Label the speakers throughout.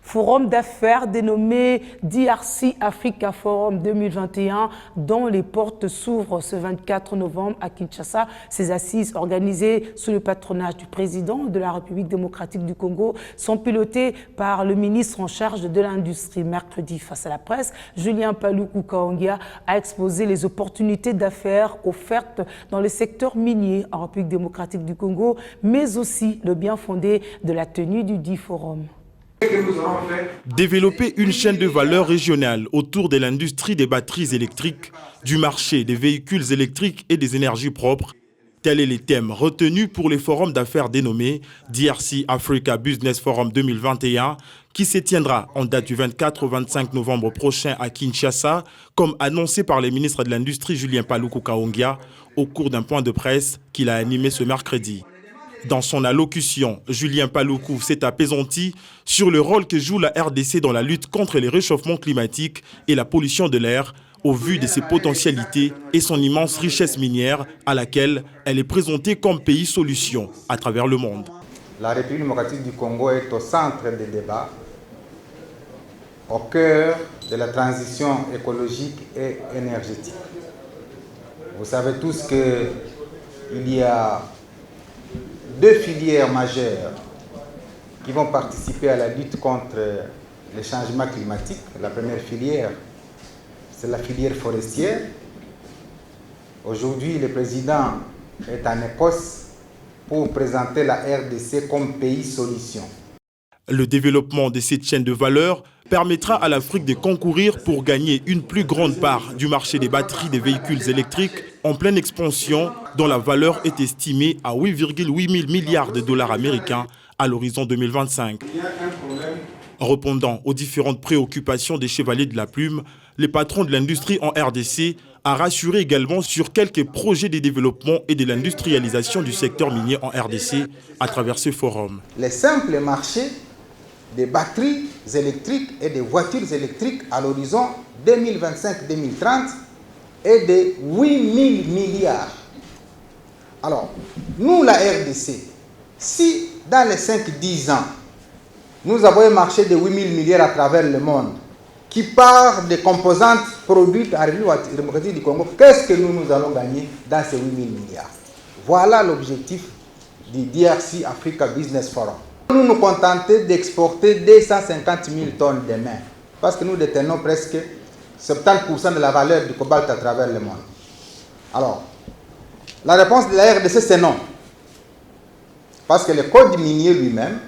Speaker 1: Forum d'affaires dénommé DRC Africa Forum 2021 dont les portes s'ouvrent ce 24 novembre à Kinshasa. Ces assises organisées sous le patronage du président de la République démocratique du Congo sont pilotées par le ministre en charge de l'industrie. Mercredi, face à la presse, Julien Paluku Kahongya a exposé les opportunités d'affaires offertes dans le secteur minier en République démocratique du Congo, mais aussi le bien fondé de la tenue du dit forum.
Speaker 2: Développer une chaîne de valeur régionale autour de l'industrie des batteries électriques, du marché des véhicules électriques et des énergies propres, tels sont les thèmes retenus pour les forums d'affaires dénommés DRC Africa Business Forum 2021 qui se tiendra en date du 24 au 25 novembre prochain à Kinshasa, comme annoncé par le ministre de l'Industrie Julien Paluku Kahongya au cours d'un point de presse qu'il a animé ce mercredi. Dans son allocution, Julien Paluku s'est apaisanti sur le rôle que joue la RDC dans la lutte contre les réchauffements climatiques et la pollution de l'air, au vu de ses potentialités et son immense richesse minière à laquelle elle est présentée comme pays solution à travers le monde.
Speaker 3: La République démocratique du Congo est au centre des débats, au cœur de la transition écologique et énergétique. Vous savez tous qu'il y a deux filières majeures qui vont participer à la lutte contre les changements climatiques. La première filière, c'est la filière forestière. Aujourd'hui, le président est en Écosse pour présenter la RDC comme pays solution.
Speaker 2: Le développement de cette chaîne de valeur permettra à l'Afrique de concourir pour gagner une plus grande part du marché des batteries des véhicules électriques en pleine expansion, dont la valeur est estimée à 8,8 000 milliards de dollars américains à l'horizon 2025. Répondant aux différentes préoccupations des chevaliers de la plume, les patrons de l'industrie en RDC a rassuré également sur quelques projets de développement et de l'industrialisation du secteur minier en RDC à travers ce forum.
Speaker 3: Les simples marchés des batteries électriques et des voitures électriques à l'horizon 2025-2030 est de 8 000 milliards. Alors, nous, la RDC, si dans les 5-10 ans, nous avons un marché de 8 000 milliards à travers le monde, qui part des composantes produites à la République démocratique du Congo, qu'est-ce que nous allons gagner dans ces 8 000 milliards? Voilà l'objectif du DRC Africa Business Forum. Nous nous contentons d'exporter 250 000 tonnes demain, parce que nous détenons presque 70% de la valeur du cobalt à travers le monde. Alors, la réponse de la RDC, c'est non. Parce que le code minier lui-même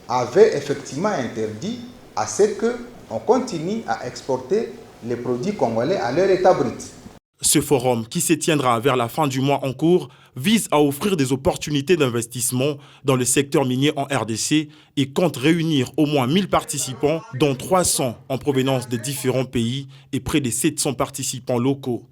Speaker 3: avait effectivement interdit à ce qu'on continue à exporter les produits congolais à leur état brut.
Speaker 2: Ce forum, qui se tiendra vers la fin du mois en cours, vise à offrir des opportunités d'investissement dans le secteur minier en RDC et compte réunir au moins 1000 participants, dont 300 en provenance de différents pays et près de 700 participants locaux.